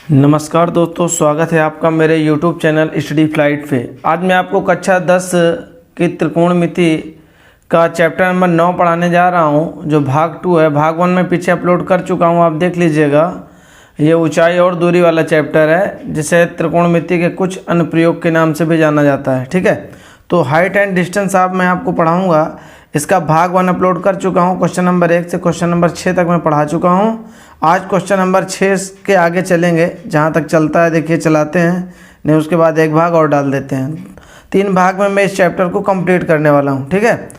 नमस्कार दोस्तों, स्वागत है आपका मेरे YouTube चैनल स्टडी फ्लाइट पे। आज मैं आपको कक्षा 10 की त्रिकोणमिति का चैप्टर नंबर 9 पढ़ाने जा रहा हूं, जो भाग 2 है। भाग 1 में पीछे अपलोड कर चुका हूं, आप देख लीजिएगा। ये ऊंचाई और दूरी वाला चैप्टर है, जिसे त्रिकोणमिति के कुछ अनुप्रयोग के नाम से भी जाना जाता है। ठीक है, तो हाइट एंड डिस्टेंस मैं आपको पढ़ाऊँगा। इसका भाग 1 अपलोड कर चुका हूँ। क्वेश्चन नंबर 1 से क्वेश्चन नंबर 6 तक मैं पढ़ा चुका हूँ। आज क्वेश्चन नंबर 6 के आगे चलेंगे, जहाँ तक चलता है देखिए चलाते हैं, नहीं उसके बाद एक भाग और डाल देते हैं। 3 भाग में मैं इस चैप्टर को कंप्लीट करने वाला हूँ। ठीक है,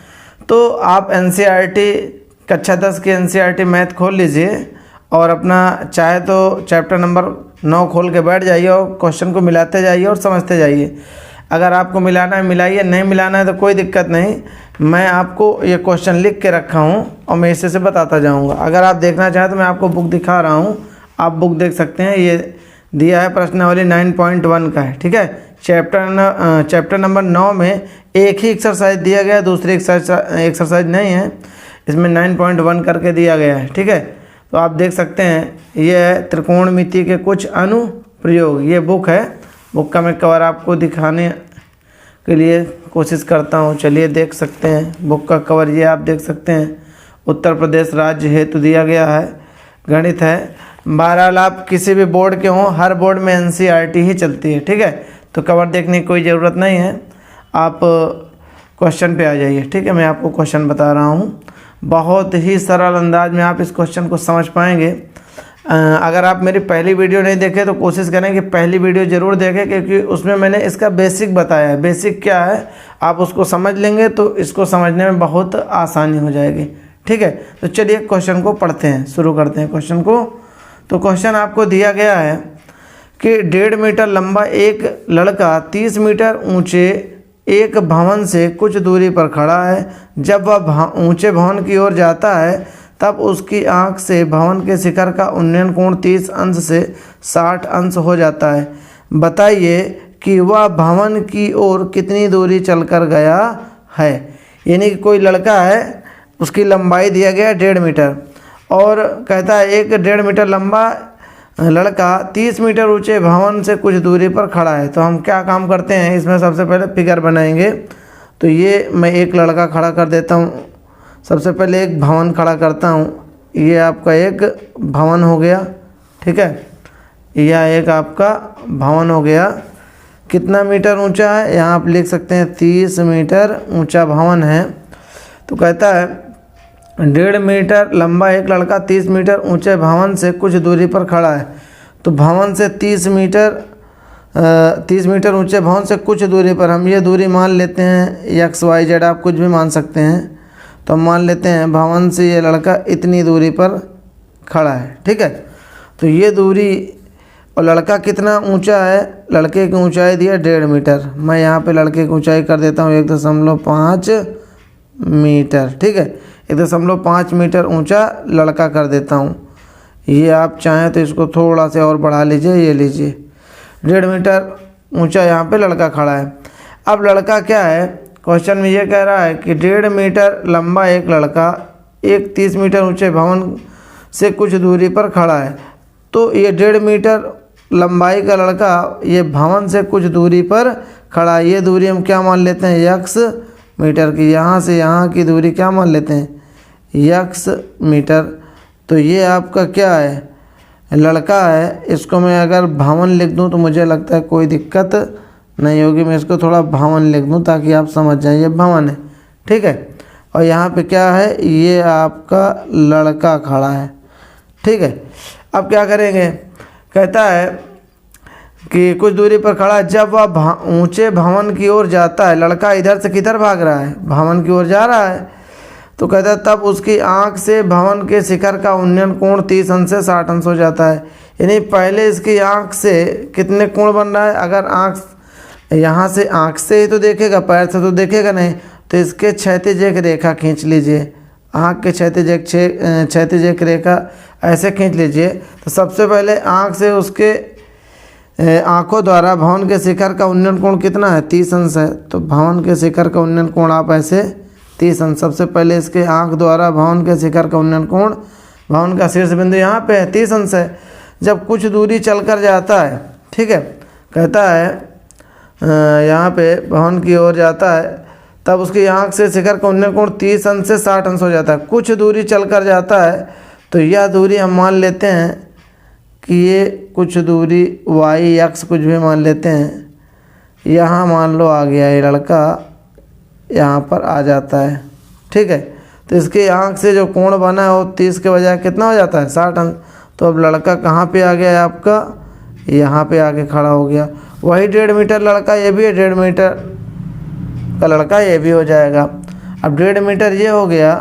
तो आप एनसीईआरटी कक्षा 10 की एनसीईआरटी मैथ खोल लीजिए और अपना चाहे तो चैप्टर नंबर 9 खोल के बैठ जाइए और क्वेश्चन को मिलाते जाइए और समझते जाइए। अगर आपको मिलाना है मिलाइए, नहीं मिलाना है तो कोई दिक्कत नहीं। मैं आपको ये क्वेश्चन लिख के रखा हूँ और मैं इसे से बताता जाऊँगा। अगर आप देखना चाहें तो मैं आपको बुक दिखा रहा हूँ, आप बुक देख सकते हैं। ये दिया है प्रश्नावली 9.1 का है। ठीक है, चैप्टर नंबर 9 में एक ही एक्सरसाइज दिया गया है, दूसरी एक्सरसाइज नहीं है। इसमें 9.1 करके दिया गया है। ठीक है, तो आप देख सकते हैं ये है त्रिकोणमिति के कुछ अनुप्रयोग। ये बुक है, बुक का मैं कवर आपको दिखाने के लिए कोशिश करता हूँ। चलिए देख सकते हैं बुक का कवर, ये आप देख सकते हैं। उत्तर प्रदेश राज्य हेतु दिया गया है, गणित है। बहरहाल आप किसी भी बोर्ड के हों, हर बोर्ड में एनसीईआरटी ही चलती है। ठीक है, तो कवर देखने की कोई ज़रूरत नहीं है, आप क्वेश्चन पे आ जाइए। ठीक है, मैं आपको क्वेश्चन बता रहा हूँ, बहुत ही सरल अंदाज में आप इस क्वेश्चन को समझ पाएंगे। अगर आप मेरी पहली वीडियो नहीं देखे तो कोशिश करें कि पहली वीडियो ज़रूर देखें, क्योंकि उसमें मैंने इसका बेसिक बताया है। बेसिक क्या है आप उसको समझ लेंगे तो इसको समझने में बहुत आसानी हो जाएगी। ठीक है, तो चलिए क्वेश्चन को पढ़ते हैं, शुरू करते हैं क्वेश्चन को। तो क्वेश्चन आपको दिया गया है कि 1.5 मीटर लंबा एक लड़का 30 मीटर ऊँचे एक भवन से कुछ दूरी पर खड़ा है। जब वह ऊँचे भवन की ओर जाता है तब उसकी आंख से भवन के शिखर का उन्नयन कोण 30 अंश से 60 अंश हो जाता है। बताइए कि वह भवन की ओर कितनी दूरी चलकर गया है। यानी कि कोई लड़का है, उसकी लंबाई दिया गया 1.5 मीटर और कहता है एक 1.5 मीटर लंबा लड़का 30 मीटर ऊंचे भवन से कुछ दूरी पर खड़ा है। तो हम क्या काम करते हैं, इसमें सबसे पहले फिगर बनाएंगे। तो ये मैं एक लड़का खड़ा कर देता हूँ। सबसे पहले एक भवन खड़ा करता हूँ। ये आपका एक भवन हो गया। ठीक है, यह एक आपका भवन हो गया। कितना मीटर ऊंचा है, यहाँ आप लिख सकते हैं 30 मीटर ऊंचा भवन है। तो कहता है 1.5 मीटर लंबा एक लड़का 30 मीटर ऊंचे भवन से कुछ दूरी पर खड़ा है। तो भवन से 30 मीटर ऊंचे भवन से कुछ दूरी पर हम ये दूरी मान लेते हैं XYZ, आप कुछ भी मान सकते हैं। तो हम मान लेते हैं भवन से ये लड़का इतनी दूरी पर खड़ा है। ठीक है, तो ये दूरी और लड़का कितना ऊंचा है, लड़के की ऊंचाई दी है 1.5 मीटर। मैं यहाँ पे लड़के की ऊंचाई कर देता हूँ 1.5 मीटर। ठीक है, 1.5 मीटर ऊंचा लड़का कर देता हूँ। ये आप चाहें तो इसको थोड़ा सा और बढ़ा लीजिए, ये लीजिए 1.5 मीटर ऊंचा यहाँ पे लड़का खड़ा है। अब लड़का क्या है, क्वेश्चन में ये कह रहा है कि 1.5 मीटर लंबा एक लड़का एक 30 मीटर ऊंचे भवन से कुछ दूरी पर खड़ा है। तो ये 1.5 मीटर लंबाई का लड़का ये भवन से कुछ दूरी पर खड़ा है। ये दूरी हम क्या मान लेते हैं, x मीटर की। यहाँ से यहाँ की दूरी क्या मान लेते हैं, x मीटर। तो ये आपका क्या है, लड़का है। इसको मैं अगर भवन लिख दूँ तो मुझे लगता है कोई दिक्कत नहीं होगी। मैं इसको थोड़ा भवन लिख दूँ ताकि आप समझ जाएं ये भवन है। ठीक है, और यहाँ पे क्या है, ये आपका लड़का खड़ा है। ठीक है, अब क्या करेंगे, कहता है कि कुछ दूरी पर खड़ा है। जब वह ऊंचे भवन की ओर जाता है, लड़का इधर से किधर भाग रहा है, भवन की ओर जा रहा है। तो कहता है तब उसकी आंख से भवन के शिखर का उन्नयन कोण 30 अंश से 60 अंश हो जाता है। यानी पहले इसकी आंख से कितने कोण बन रहा है, अगर आंख यहाँ से आँख से ही तो देखेगा, पैर से तो देखेगा नहीं। तो इसके क्षैतिज एक रेखा खींच लीजिए, आँख के क्षैतिज एक रेखा ऐसे खींच लीजिए। तो सबसे पहले आँख से उसके आँखों द्वारा भवन के शिखर का उन्नयन कोण कितना है, 30 अंश है। तो भवन के शिखर का उन्नयन कोण आप ऐसे 30 अंश, सबसे पहले इसके आँख द्वारा भवन के शिखर का उन्नयन कोण, भवन का शीर्ष बिंदु यहाँ पे है 30 अंश है। जब कुछ दूरी चलकर जाता है, ठीक है, कहता है यहाँ पे भवन की ओर जाता है, तब उसकी आँख से शिखर का उन्नयन कोण 30 अंश से 60 अंश हो जाता है। कुछ दूरी चलकर जाता है तो यह दूरी हम मान लेते हैं कि ये कुछ दूरी वाई एक्स कुछ भी मान लेते हैं। यहाँ मान लो आ गया ये लड़का, यहाँ पर आ जाता है, ठीक है। तो इसकी आँख से जो कोण बना है वो 30 के बजाय कितना हो जाता है, 60 अंश। तो अब लड़का कहाँ पे आ गया है आपका, यहाँ पे आके खड़ा हो गया। वही 1.5 मीटर लड़का ये भी है, 1.5 मीटर का लड़का ये भी हो जाएगा। अब 1.5 मीटर ये हो गया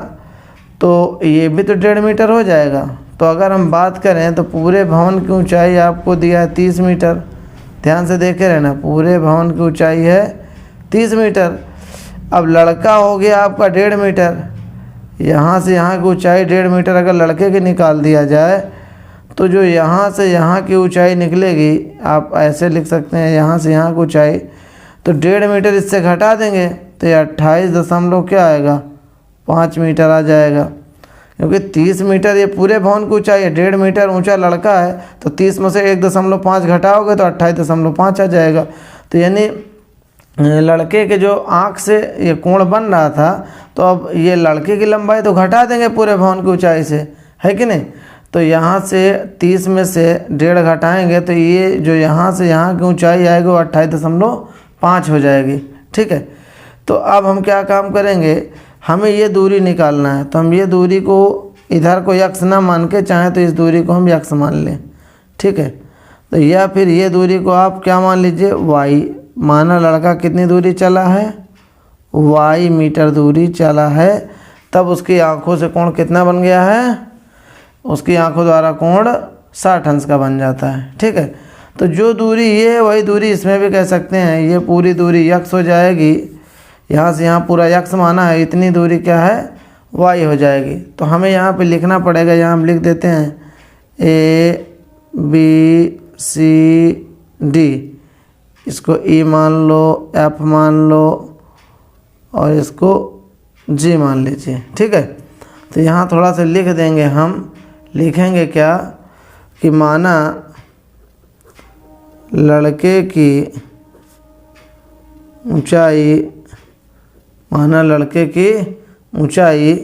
तो ये भी तो 1.5 मीटर हो जाएगा। तो अगर हम बात करें तो पूरे भवन की ऊंचाई आपको दिया है 30 मीटर, ध्यान से देखे रहना, पूरे भवन की ऊंचाई है 30 मीटर। अब लड़का हो गया आपका 1.5 मीटर, यहाँ से यहाँ की ऊंचाई 1.5 मीटर अगर लड़के की निकाल दिया जाए तो जो यहाँ से यहाँ की ऊंचाई निकलेगी, आप ऐसे लिख सकते हैं यहाँ से यहाँ की ऊंचाई, तो 1.5 मीटर इससे घटा देंगे तो ये 28 दशमलव क्या आएगा, 5 मीटर आ जाएगा। क्योंकि 30 मीटर ये पूरे भवन की ऊंचाई है, 1.5 मीटर ऊंचा लड़का है, तो 30 में से 1.5 घटाओगे तो 28.5 आ जाएगा। तो यानी लड़के के जो आँख से ये कोण बन रहा था, तो अब ये लड़के की लंबाई तो घटा देंगे पूरे भवन की ऊंचाई से, है कि नहीं। तो यहाँ से 30 में से 1.5 घटाएंगे तो ये जो यहाँ से यहाँ की ऊंचाई आएगी वो 28.5 हो जाएगी, ठीक है। तो अब हम क्या काम करेंगे, हमें ये दूरी निकालना है। तो हम ये दूरी को इधर को यक्स ना मान के चाहें तो इस दूरी को हम यक्स मान लें, ठीक है। तो या फिर ये दूरी को आप क्या मान लीजिए, वाई। माना लड़का कितनी दूरी चला है, वाई मीटर दूरी चला है, तब उसकी आँखों से कोण कितना बन गया है, उसकी आँखों द्वारा कोण 60 अंश का बन जाता है, ठीक है। तो जो दूरी ये है वही दूरी इसमें भी कह सकते हैं, ये पूरी दूरी यक्स हो जाएगी, यहाँ से यहाँ पूरा यक्स माना है, इतनी दूरी क्या है, वाई हो जाएगी। तो हमें यहाँ पे लिखना पड़ेगा, यहाँ हम लिख देते हैं ए बी सी डी, इसको ई मान लो, एफ मान लो और इसको जी मान लीजिए, ठीक है। तो यहाँ थोड़ा सा लिख देंगे, हम लिखेंगे क्या कि माना लड़के की ऊंचाई, माना लड़के की ऊंचाई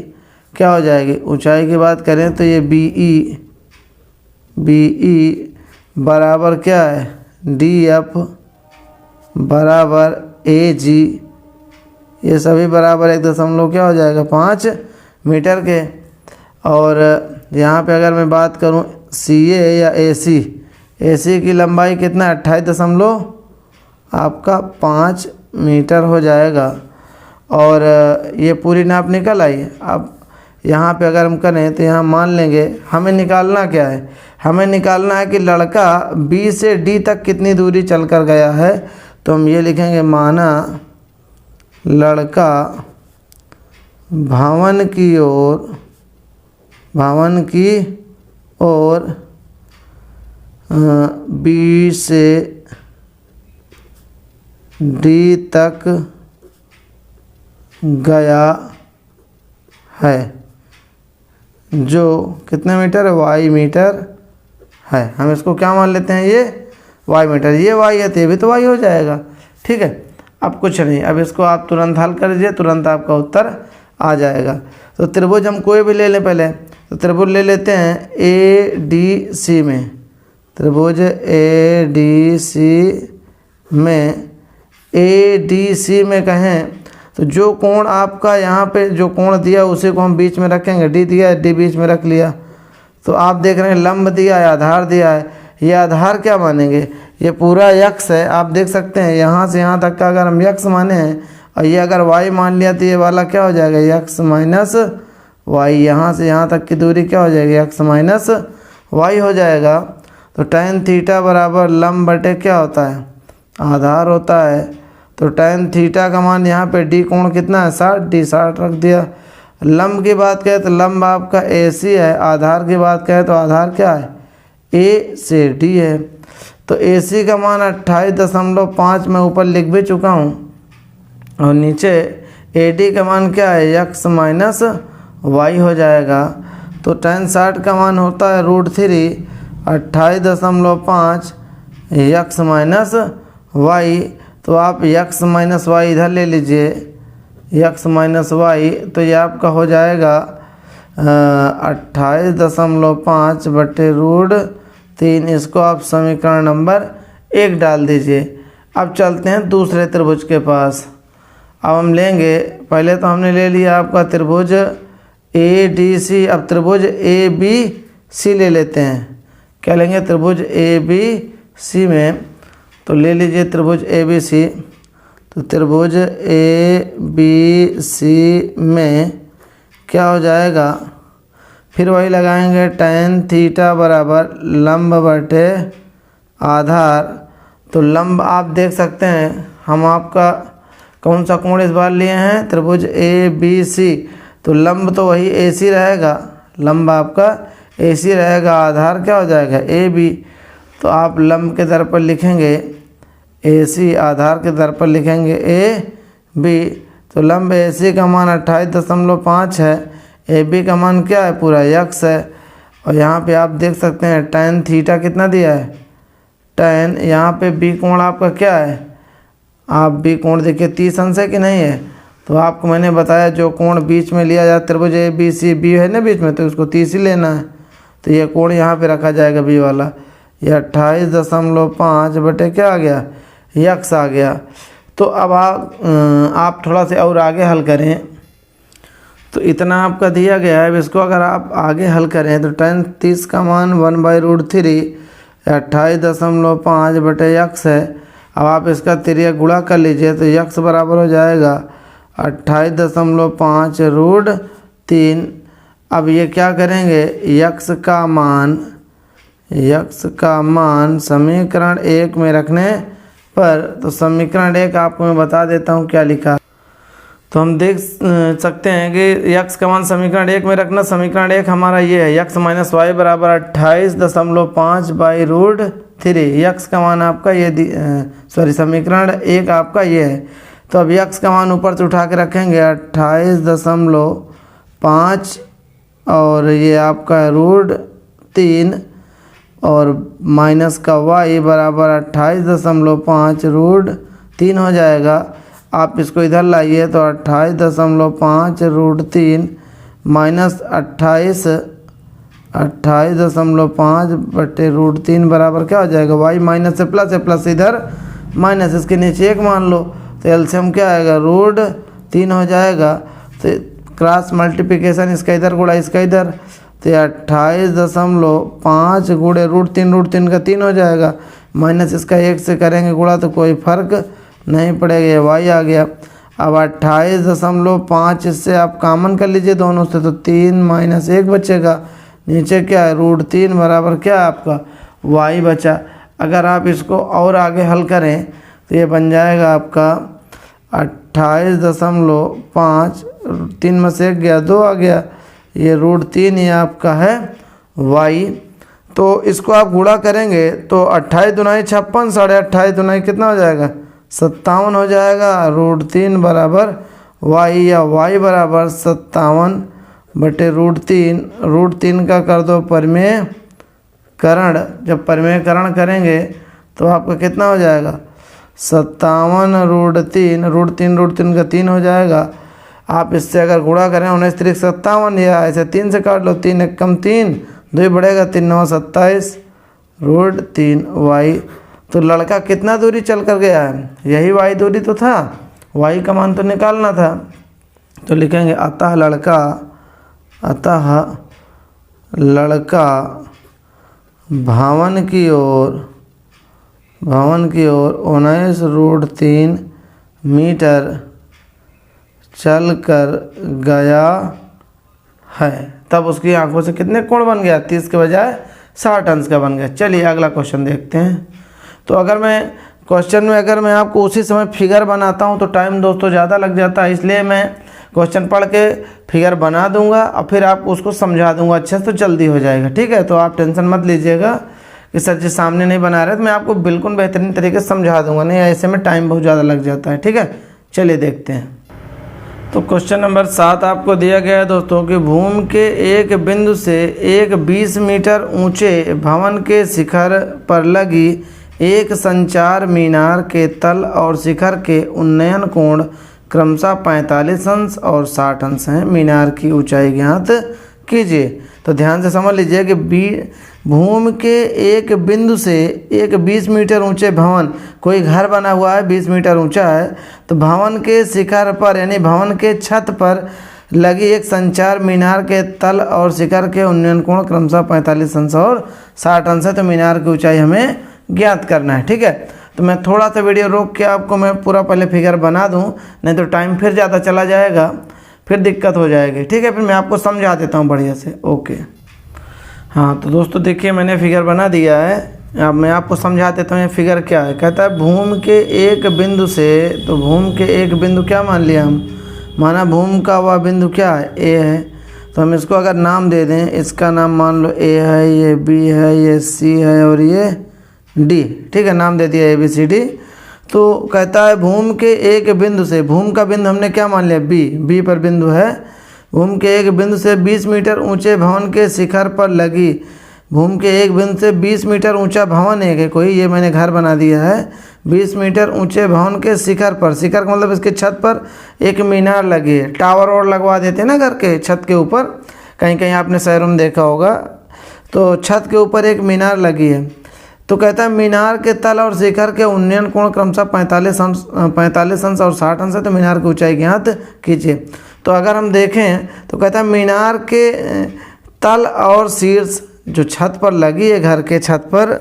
क्या हो जाएगी, ऊंचाई की बात करें तो ये बी बराबर क्या है, डी एफ बराबर ए जी, ये सभी बराबर 1 क्या हो जाएगा, 5 मीटर के। और यहाँ पे अगर मैं बात करूँ सी ए या ए सी की लंबाई कितना है, 28.5 मीटर हो जाएगा। और ये पूरी नाप निकल आई। अब यहाँ पे अगर हम करें तो यहाँ मान लेंगे, हमें निकालना क्या है, हमें निकालना है कि लड़का बी से डी तक कितनी दूरी चल कर गया है। तो हम ये लिखेंगे, माना लड़का भवन की ओर बी से डी तक गया है, जो कितने मीटर है, वाई मीटर है। हम इसको क्या मान लेते हैं, ये वाई मीटर, ये वाई है तो ये भी तो वाई हो जाएगा, ठीक है। अब कुछ नहीं, अब इसको आप तुरंत हल कर दीजिए, तुरंत आपका उत्तर आ जाएगा। तो त्रिभुज हम कोई भी ले लें, पहले तो त्रिभुज ले लेते हैं ए डी सी में, त्रिभुज ए डी सी में कहें तो जो कोण आपका यहाँ पे जो कोण दिया उसी को हम बीच में रखेंगे, डी दिया है, डी बीच में रख लिया। तो आप देख रहे हैं लंब दिया है, आधार दिया है, ये आधार क्या मानेंगे, ये पूरा यक्स है। आप देख सकते हैं यहाँ से यहाँ तक का अगर हम यक्स माने हैं और ये अगर वाई मान लिया तो ये वाला क्या हो जाएगा, यक्स माइनस वाई। यहाँ से यहाँ तक की दूरी क्या हो जाएगी, यक्स माइनस वाई हो जाएगा। तो tan थीटा बराबर लंब बटे क्या होता है, आधार होता है। तो tan थीटा का मान यहाँ पे डी कोण कितना है, 60, डी 60 रख दिया। लंब की बात करें तो लंब आपका ए सी है, आधार की बात करें तो आधार क्या है, ए से डी है। तो ए सी का मान 28.5 मैं ऊपर लिख भी चुका हूँ, और नीचे ए डी का मान क्या है, यक्स माइनस वाई हो जाएगा। तो tan 60 का मान होता है √3 28.5 यक्स माइनस वाई। तो आप यक्स माइनस वाई इधर ले लीजिए, यक्स माइनस वाई, तो ये आपका हो जाएगा 28.5 बटे रूट 3। इसको आप समीकरण नंबर 1 डाल दीजिए। अब चलते हैं दूसरे त्रिभुज के पास। अब हम लेंगे, पहले तो हमने ले लिया आपका त्रिभुज ADC, अब त्रिभुज ABC ले लेते हैं। क्या लेंगे? त्रिभुज ABC में, तो ले लीजिए त्रिभुज ABC। तो त्रिभुज ABC में क्या हो जाएगा? फिर वही लगाएंगे tan थीटा बराबर लंब बटे आधार। तो लंब आप देख सकते हैं, हम आपका कौन सा कोण इस बार लिए हैं? त्रिभुज ABC। तो लंब तो वही AC रहेगा, लंब आपका AC रहेगा, आधार क्या हो जाएगा? AB। तो आप लंब के दर पर लिखेंगे AC, आधार के दर पर लिखेंगे AB। तो लंब AC का मान 28.5 है, AB का मान क्या है? पूरा यक्स है। और यहाँ पे आप देख सकते हैं tan थीटा कितना दिया है? tan, यहाँ पे B कोण आपका क्या है? आप B कोण देखिए 30 अंश है कि नहीं है? तो आपको मैंने बताया जो कोण बीच में लिया जाता है त्रिभुज ABC, B है ना बीच में, तो उसको 30 ही लेना है। तो ये कोण यहाँ पे रखा जाएगा B वाला। ये 28.5 बटे क्या आ गया? यक्स आ गया। तो अब आप थोड़ा सा और आगे हल करें, तो इतना आपका दिया गया है। इसको अगर आप आगे हल करें तो tan 30 का मान 1/√3 28.5 बटे यक्स है। अब आप इसका तिर्यक गुणा कर लीजिए, तो यक्स बराबर हो जाएगा 28.5 रूट 3। अब ये क्या करेंगे? यक्स का मान समीकरण 1 में रखने पर, तो समीकरण 1 आपको मैं बता देता हूँ क्या लिखा। तो हम देख सकते हैं कि यक्स का मान समीकरण 1 में रखना। समीकरण 1 हमारा ये है, यक्स माइनस वाई बराबर 28.5/√3। यक्स का मान आपका ये समीकरण 1 आपका ये है। तो अब यक्स का मान ऊपर से उठा के रखेंगे 28.5 और ये आपका √3 और माइनस का y बराबर 28.5√3 हो जाएगा। आप इसको इधर लाइए तो 28.5√3 माइनस 28.5 बटे √3 बराबर क्या हो जाएगा? y माइनस से प्लस है, प्लस इधर माइनस, इसके नीचे 1 मान लो, तो एलसीएम क्या आएगा? √3 हो जाएगा। तो क्रॉस मल्टीप्लिकेशन, इसका इधर गुणा इसका इधर, तो 28.5 गुणे √3 का 3 हो जाएगा, माइनस इसका 1 से करेंगे गुणा तो कोई फर्क नहीं पड़ेगा, y आ गया। अब 28.5 इससे आप कॉमन कर लीजिए दोनों से, तो 3 माइनस 1 बचेगा, नीचे क्या है? √3 बराबर क्या है आपका? y बचा। अगर आप इसको और आगे हल करें तो ये बन जाएगा आपका 28.5, 3 में से 1 गया 2 आ गया, ये √3 ये आपका है y। तो इसको आप गुणा करेंगे तो 28 दूनाई 56, 28.5 दूनाई कितना हो जाएगा? 57 हो जाएगा। √3 बराबर y, या y बराबर 57 बटे √3 का कर दो परिमेयकरण। जब परिमेयकरण करेंगे तो आपका कितना हो जाएगा? 57 √3 का 3 हो जाएगा। आप इससे अगर गुणा करें 19 3 57, या ऐसे 3 से काट लो, 3 1 कम 3, 2 बढ़ेगा 3 9 27 √3 y। तो लड़का कितना दूरी चल कर गया है? यही y दूरी तो था, y का मान तो निकालना था। तो लिखेंगे अतः लड़का भवन की ओर 19 मीटर चल कर गया है। तब उसकी आंखों से कितने कोण बन गया? 30 के बजाय 60 अंश का बन गया। चलिए अगला क्वेश्चन देखते हैं। तो अगर मैं क्वेश्चन में आपको उसी समय फिगर बनाता हूं तो टाइम दोस्तों ज़्यादा लग जाता है, इसलिए मैं क्वेश्चन पढ़ के फिगर बना दूंगा और फिर आपको उसको समझा दूंगा अच्छे से, तो जल्दी हो जाएगा। ठीक है, तो आप टेंशन मत लीजिएगा कि सर जी सामने नहीं बना रहे, तो मैं आपको बिल्कुल बेहतरीन तरीके से समझा दूंगा। नहीं ऐसे में टाइम बहुत ज़्यादा लग जाता है। ठीक है, चलिए देखते हैं। तो क्वेश्चन नंबर 7 आपको दिया गया है दोस्तों कि भूमि के एक बिंदु से एक 20 मीटर ऊंचे भवन के शिखर पर लगी एक संचार मीनार के तल और शिखर के उन्नयन कोण क्रमशः 45 अंश और 60 अंश हैं। मीनार की ऊंचाई ज्ञात कीजिए। तो ध्यान से समझ लीजिए कि भूमि के एक बिंदु से एक 20 मीटर ऊंचे भवन, कोई घर बना हुआ है 20 मीटर ऊंचा है, तो भवन के शिखर पर यानी भवन के छत पर लगी एक संचार मीनार के तल और शिखर के उन्नयन कोण क्रमशः 45 अंश और 60 अंश है। तो मीनार की ऊंचाई हमें ज्ञात करना है। ठीक है, तो मैं थोड़ा सा वीडियो रोक के आपको मैं पूरा पहले फिगर बना दूं, नहीं तो टाइम फिर ज़्यादा चला जाएगा, फिर दिक्कत हो जाएगी। ठीक है, फिर मैं आपको समझा देता हूँ बढ़िया से। ओके, हाँ तो दोस्तों देखिए मैंने फिगर बना दिया है। अब मैं आपको समझा देता हूँ ये फिगर क्या है। कहता है भूमि के एक बिंदु से, तो भूमि के एक बिंदु क्या मान लिया हम, माना भूमि का वह बिंदु क्या है, ए है। तो हम इसको अगर नाम दे दें, इसका नाम मान लो ए है, ये बी है, ये सी है और ये डी। ठीक है, नाम दे दिया ए बी सी डी। तो कहता है भूमि के एक बिंदु से, भूमि का बिंदु हमने क्या मान लिया, बी पर बिंदु है। भूमि के एक बिंदु से 20 मीटर ऊंचे भवन के शिखर पर लगी, भूमि के एक बिंदु से 20 मीटर ऊंचा भवन है कि कोई, ये मैंने घर बना दिया है। 20 मीटर ऊंचे भवन के शिखर पर, शिखर का मतलब इसके छत पर एक मीनार लगी है। टावर और लगवा देते हैं ना घर के छत के ऊपर, कहीं कहीं आपने शहरों में देखा होगा। तो छत के ऊपर एक मीनार लगी है। तो कहता है मीनार के तल और शिखर के उन्नयन कोण क्रमशः 45 अंश और 60 अंश है। तो मीनार की ऊंचाई ज्ञात कीजिए। तो अगर हम देखें तो कहता है मीनार के तल और शीर्ष जो छत पर लगी है, घर के छत पर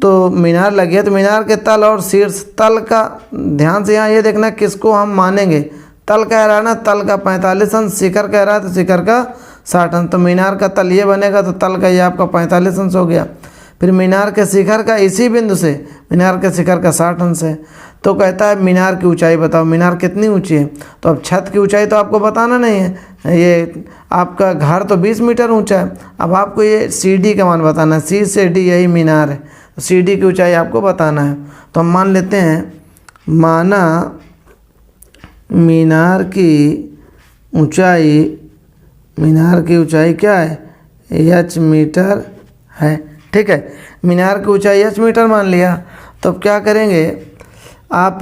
तो मीनार लगी है, तो मीनार के तल और शीर्ष, तल का ध्यान से यहाँ ये देखना किसको हम मानेंगे, तल कह रहा है ना, तल का 45 अंश, शिखर कह रहा है तो शिखर का 60 अंश। तो मीनार का तल ये बनेगा, तो तल का ये आपका 45 अंश हो गया। फिर मीनार के शिखर का इसी बिंदु से मीनार के शिखर का 60 अंश है। तो कहता है मीनार की ऊंचाई बताओ, मीनार कितनी ऊंची है। तो अब छत की ऊंचाई तो आपको बताना नहीं है, ये आपका घर तो 20 मीटर ऊंचा है। अब आपको ये सी डी का मान बताना है, सी से डी यही मीनार है, तो सी डी की ऊंचाई आपको बताना है। तो हम मान लेते हैं, माना मीनार की ऊंचाई क्या है, h मीटर है। ठीक है, मीनार की ऊंचाई h मीटर मान लिया। तो अब क्या करेंगे, आप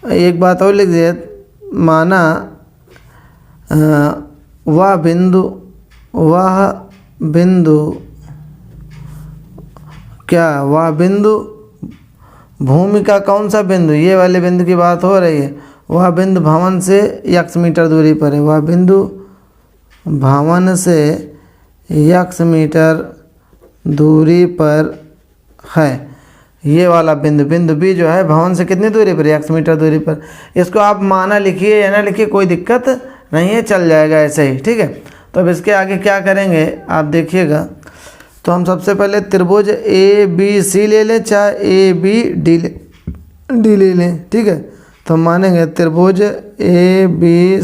एक बात और लिख दिए, माना वह बिंदु भूमि का कौन सा बिंदु, ये वाले बिंदु की बात हो रही है, वह बिंदु भवन से x मीटर दूरी पर है। वह बिंदु भवन से x मीटर दूरी पर है। ये वाला बिंदु बी जो है भवन से कितनी दूरी पर, x मीटर दूरी पर। इसको आप माना लिखिए या ना लिखिए, कोई दिक्कत नहीं है, चल जाएगा ऐसे ही। ठीक है, तो अब इसके आगे क्या करेंगे आप देखिएगा। तो हम सबसे पहले त्रिभुज ए बी सी ले लें, चाहे ए बी डी ले लें। ठीक है, तो हम मानेंगे त्रिभुज ए बी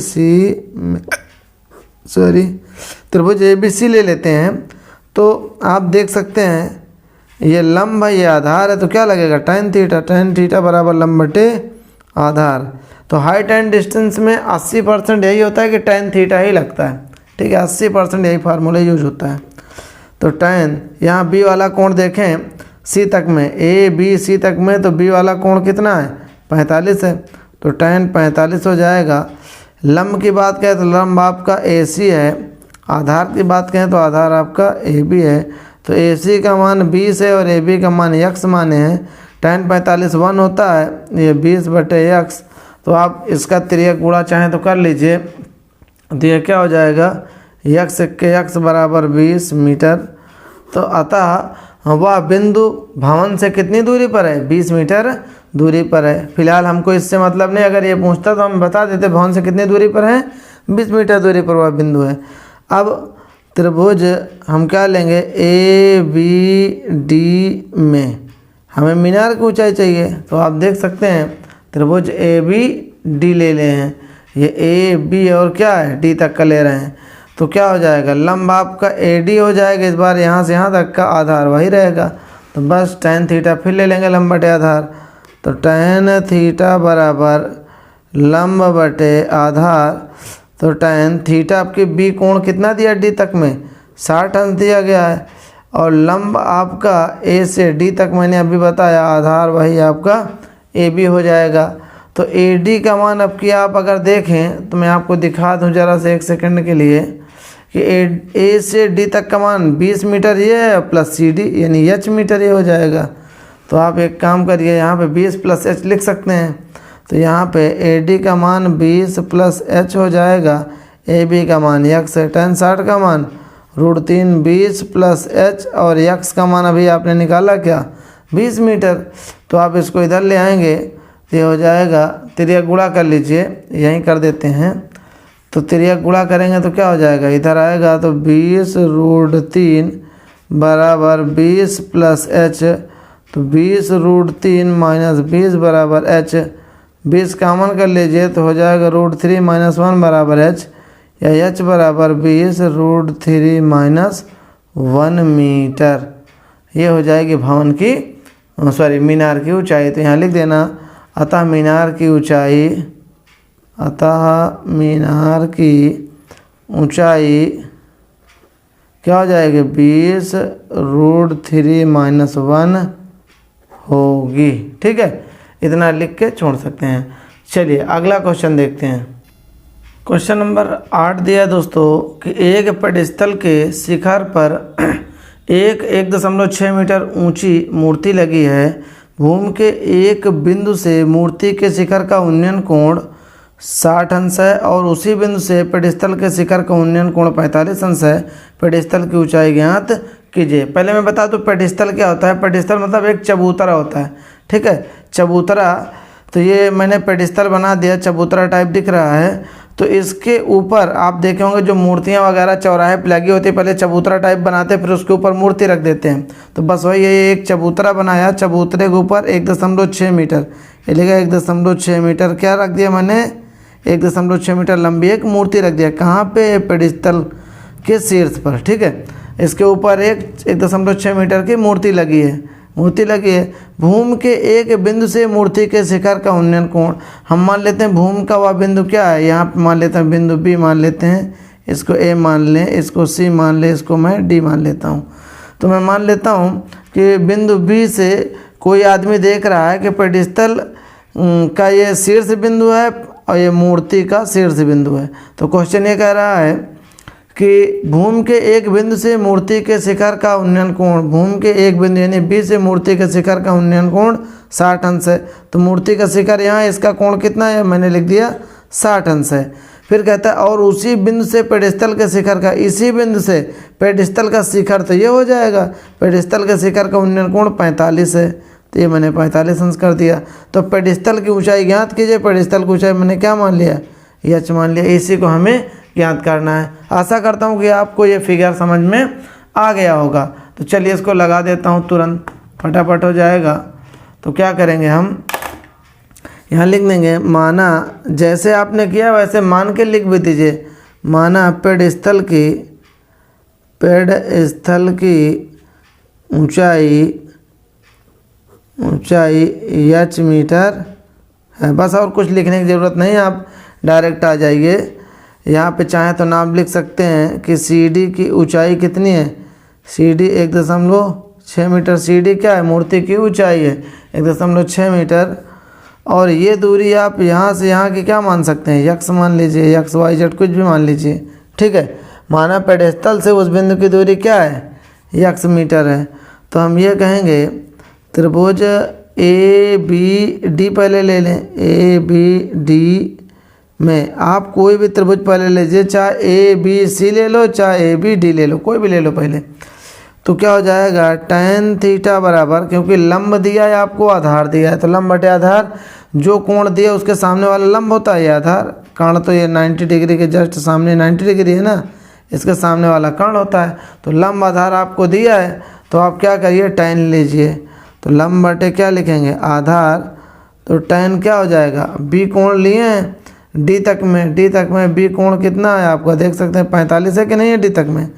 सी ले लेते हैं। तो आप देख सकते हैं ये लंब है, ये आधार है, तो क्या लगेगा, tan थीटा बराबर लंब बटे आधार। तो हाइट एंड डिस्टेंस में 80% यही होता है कि tan थीटा ही लगता है। ठीक है, 80% यही फार्मूला यूज होता है। तो tan, यहाँ बी वाला कोण देखें सी तक में, ए बी सी तक में, तो बी वाला कोण कितना है, 45 है। तो tan 45 हो जाएगा। लंब की बात करें तो लंब आपका ए सी है, आधार की बात करें तो आधार आपका ए बी है। तो ए सी का मान 20 है और ए बी का मान x माने हैं। tan 45 1 होता है, ये 20 बटे x। तो आप इसका तिर्यक गुणा चाहें तो कर लीजिए, तो ये क्या हो जाएगा, x बराबर 20 मीटर। तो अतः वह बिंदु भवन से कितनी दूरी पर है, 20 मीटर दूरी पर है। फिलहाल हमको इससे मतलब नहीं, अगर ये पूछता तो हम बता देते भवन से कितनी दूरी पर है, 20 मीटर दूरी पर वह बिंदु है। अब त्रिभुज हम क्या लेंगे, ए बी डी में हमें मीनार की ऊंचाई चाहिए। तो आप देख सकते हैं त्रिभुज ए बी डी ले ले हैं, ये ए बी और क्या है डी तक का ले रहे हैं। तो क्या हो जाएगा, लंब आपका ए डी हो जाएगा, इस बार यहाँ से यहाँ तक का आधार वही रहेगा। तो बस tan थीटा फिर ले लेंगे लंब बटे आधार। तो tan थीटा बराबर लंब बटे आधार, तो tan थीटा आपके बी कोण कितना दिया डी तक में 60 अंश दिया गया है, और लंब आपका ए से डी तक मैंने अभी बताया, आधार वही आपका ए बी हो जाएगा। तो ए डी का मान अब की आप अगर देखें तो मैं आपको दिखा दूं ज़रा से एक सेकंड के लिए कि ए से डी तक का मान 20 मीटर ये है प्लस सी डी यानी एच मीटर ये हो जाएगा। तो आप एक काम करिए, यहाँ पे 20 प्लस एच लिख सकते हैं। तो यहाँ पे ए डी का मान 20 प्लस एच हो जाएगा, ए बी का मान यक्स है, tan 60 का मान √3 20 प्लस एच, और यक्स का मान अभी आपने निकाला क्या 20 मीटर। तो आप इसको इधर ले आएंगे तो ये हो जाएगा, तिर्यक गुणा कर लीजिए, यहीं कर देते हैं। तो तिर्यक गुणा करेंगे तो क्या हो जाएगा, इधर आएगा तो 20√3 बराबर 20 प्लस एच, तो 20√3 माइनस 20 बराबर एच, 20 कॉमन कर लीजिए तो हो जाएगा √3 माइनस 1 बराबर एच, या एच बराबर 20√3 माइनस 1 मीटर। ये हो जाएगी भवन की मीनार की ऊंचाई। तो यहाँ लिख देना, अतः मीनार की ऊंचाई, अतः मीनार की ऊंचाई क्या हो जाएगी 20√3 माइनस 1 होगी। ठीक है, इतना लिख के छोड़ सकते हैं। चलिए अगला क्वेश्चन देखते हैं। क्वेश्चन नंबर 8 दिया दोस्तों कि एक पेडस्टल के शिखर पर 1.6 मीटर ऊंची मूर्ति लगी है। भूमि के एक बिंदु से मूर्ति के शिखर का उन्नयन कोण 60 अंश है, और उसी बिंदु से पेडस्टल के शिखर का उन्नयन कोण 45 अंश है। पेडस्टल की ऊंचाई ज्ञात कीजिए। पहले मैं बता दूं पेडस्टल क्या होता है। पेडस्टल मतलब एक चबूतरा होता है। ठीक है, चबूतरा। तो ये मैंने पेडस्टल बना दिया, चबूतरा टाइप दिख रहा है। तो इसके ऊपर आप देखे होंगे जो मूर्तियाँ वगैरह चौराहे पे लगी होती है, पहले चबूतरा टाइप बनाते हैं, फिर उसके ऊपर मूर्ति रख देते हैं। तो बस वही ये एक चबूतरा बनाया, चबूतरे के ऊपर 1.6 मीटर, ये लिखा 1.6 मीटर क्या रख दिया मैंने, 1.6 मीटर लंबी एक मूर्ति रख दिया। कहाँ पे, पेडस्टल के शीर्ष पर। ठीक है, इसके ऊपर 1.6 मीटर की मूर्ति लगी है, भूमि के एक बिंदु से मूर्ति के शिखर का उन्नयन कोण, हम मान लेते हैं भूमि का वह बिंदु क्या है, यहाँ पे मान लेते हैं बिंदु बी मान लेते हैं, इसको ए मान लें, इसको सी मान लें, इसको मैं डी मान लेता हूँ। तो मैं मान लेता हूँ कि बिंदु बी से कोई आदमी देख रहा है कि पेडस्टल का ये शीर्ष बिंदु है और ये मूर्ति का शीर्ष बिंदु है। तो क्वेश्चन ये कह रहा है कि भूमि के एक बिंदु से मूर्ति के शिखर का उन्नयन कोण, भूमि के एक बिंदु यानी बी से मूर्ति के शिखर का उन्नयन कोण 60 अंश है। तो मूर्ति का शिखर यहाँ, इसका कोण कितना है, मैंने लिख दिया 60 अंश है। फिर कहता है और उसी बिंदु से पेडस्टल के शिखर का, इसी बिंदु से पेडस्टल का शिखर, तो ये हो जाएगा पेडस्टल के शिखर का उन्नयन कोण 45 है। तो ये मैंने 45 अंश कर दिया। तो पेडस्टल की ऊंचाई ज्ञात कीजिए। पेडस्टल की ऊंचाई मैंने क्या मान लिया, एच मान लिया। इसी को हमें ज्ञात करना है। आशा करता हूँ कि आपको ये फिगर समझ में आ गया होगा। तो चलिए इसको लगा देता हूँ, तुरंत फटाफट हो जाएगा। तो क्या करेंगे, हम यहाँ लिख देंगे माना, जैसे आपने किया वैसे मान के लिख भी दीजिए। माना पेडस्टल की ऊंचाई एच मीटर है। बस और कुछ लिखने की ज़रूरत नहीं, आप डायरेक्ट आ जाइए। यहाँ पे चाहें तो नाम लिख सकते हैं कि सी डी की ऊंचाई कितनी है, C D 1.6 metre. C D क्या है, मूर्ति की ऊंचाई है 1.6 मीटर। और ये दूरी आप यहाँ से यहाँ की क्या मान सकते हैं, यक्स मान लीजिए, यक्स वाई जेड कुछ भी मान लीजिए। ठीक है, माना पेडस्टल से उस बिंदु की दूरी क्या है, यक्स मीटर है। तो हम ये कहेंगे त्रिभुज ए बी डी पहले ले लें। ए बी डी में आप कोई भी त्रिभुज पहले लीजिए, चाहे ए बी सी ले लो, चाहे ए बी डी ले लो, कोई भी ले लो पहले। तो क्या हो जाएगा, tan थीटा बराबर, क्योंकि लंब दिया है आपको, आधार दिया है, तो लंब बटे आधार, जो कोण दिया उसके सामने वाला लंब होता है ये आधार। कर्ण तो ये 90 डिग्री के जस्ट सामने 90 डिग्री है ना, इसके सामने वाला कर्ण होता है। तो लंब आधार आपको दिया है, तो आप क्या करिए, tan लीजिए। तो लंब बटे क्या लिखेंगे, आधार। तो tan क्या हो जाएगा, बी कोण लिए हैं डी तक में बी कोण कितना है आपका देख सकते हैं 45 है कि नहीं है डी तक में।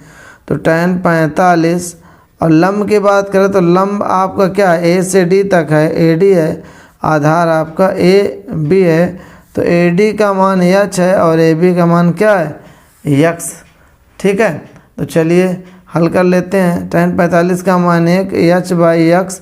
तो tan 45। और लंब की बात करें तो लंब आपका क्या है, ए से डी तक है, ए डी है, आधार आपका ए बी है। तो AD का मान h है और AB का मान क्या है, x। ठीक है, तो चलिए हल कर लेते हैं। tan 45 का मान 1 h/x,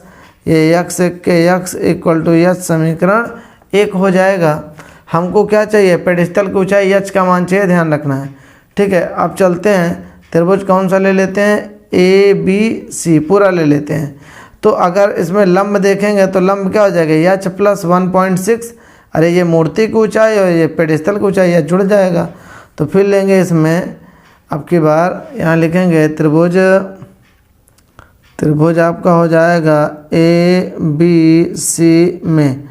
ये x के x इक्वल टू h समीकरण 1 हो जाएगा। हमको क्या चाहिए, पेडिस्टल की ऊंचाई h का मान चाहिए, ध्यान रखना है। ठीक है, अब चलते हैं, त्रिभुज कौन सा ले लेते हैं, ABC पूरा ले लेते हैं। तो अगर इसमें लंब देखेंगे तो लंब क्या हो जाएगा, h + 1.6। अरे ये मूर्ति की ऊंचाई और ये पेडिस्टल की ऊंचाई h जुड़ जाएगा। तो फिर लेंगे इसमें, अब की बार यहाँ लिखेंगे त्रिभुज आपका हो जाएगा ABC में।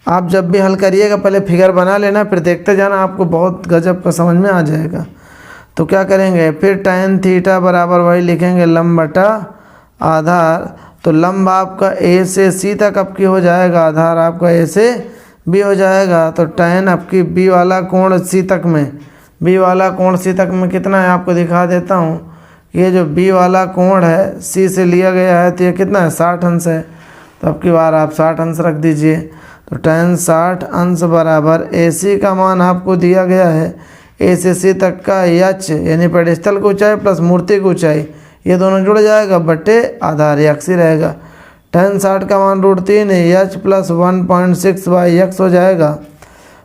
आप जब भी हल करिएगा पहले फिगर बना लेना, फिर देखते जाना, आपको बहुत गजब का समझ में आ जाएगा। तो क्या करेंगे, फिर tan थीटा बराबर वही लिखेंगे लंब बटा आधार। तो लंब आपका A से C तक आपकी हो जाएगा, आधार आपका A से B हो जाएगा। तो tan आपकी B वाला कोण C तक में, B वाला कोण C तक में कितना है आपको दिखा देता हूँ। ये जो B वाला कोण है C से लिया गया है, तो ये कितना है, 60 अंश है। तो अब की बार आप 60 अंश रख दीजिए। तो tan 60 अंश बराबर AC का मान आपको दिया गया है, A से C तक का h यानी पेडिस्टल की ऊंचाई प्लस मूर्ति की ऊंचाई, ये दोनों जुड़ जाएगा, बटे आधार x ही रहेगा। tan 60 का मान √3 है, h + 1.6/x हो जाएगा।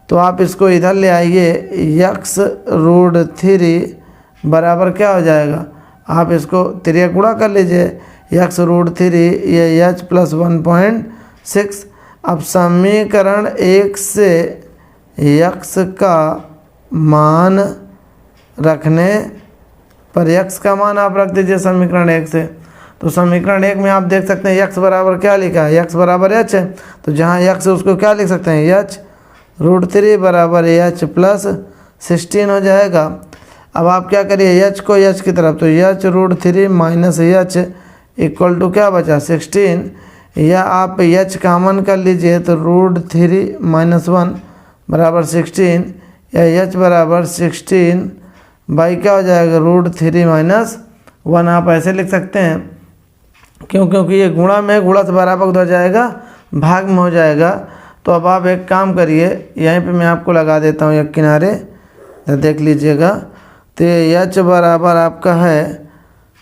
तो आप इसको इधर ले आइए, x √3 बराबर क्या हो जाएगा, आप इसको त्रिया गुणा कर लीजिए, x √3 ये h + 1.6। अब समीकरण 1 से x का मान रखने पर x का मान आप रख दीजिए समीकरण 1 से। तो समीकरण 1 में आप देख सकते हैं x बराबर क्या लिखा है, x बराबर h है। तो जहाँ x है उसको क्या लिख सकते हैं, h √3 बराबर h + 16 हो जाएगा। अब आप क्या करिए, h को h की तरफ, तो h √3 - h इक्वल टू क्या बचा, 16, या आप h कॉमन कर लीजिए, तो √3 - 1 बराबर 16, या h बराबर 16 बाई क्या हो जाएगा, √3 - 1 आप ऐसे लिख सकते हैं। क्योंकि ये गुणा में, गुणा से बराबर हो जाएगा, भाग में हो जाएगा। तो अब आप एक काम करिए, यहीं पे मैं आपको लगा देता हूँ एक किनारे, देख लीजिएगा। तो h बराबर आपका है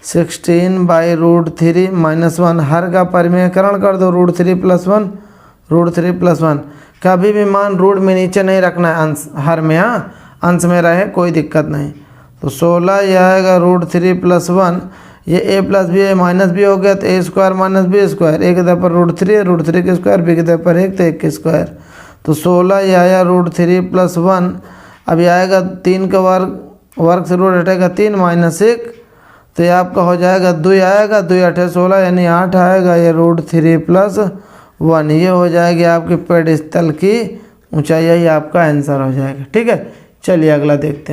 16/√3 - 1, हर का परिमेयकरण कर दो, √3 + 1, √3 + 1। कभी भी मान रूट में नीचे नहीं रखना है, अंश हर में, हाँ अंश में रहे कोई दिक्कत नहीं। तो 16 ये आएगा √3 + 1, ये a + b है -b हो गया, तो a² - b², a की तरफ पर √3 है, √3 के स्क्वायर, b की तरफ पर 1, तो 1 के स्क्वायर। तो 16 ये आया √3 + 1। अब ये आएगा 3 का वर्ग से रूट हटेगा 3 - 1, तो ये आपका हो जाएगा 2 आएगा, 2 8 16 यानी 8 आएगा, ये √3 + 1, ये हो जाएगी आपकी पेडिस्टल की ऊंचाई, यही आपका आंसर हो जाएगा। ठीक है, चलिए अगला देखते हैं।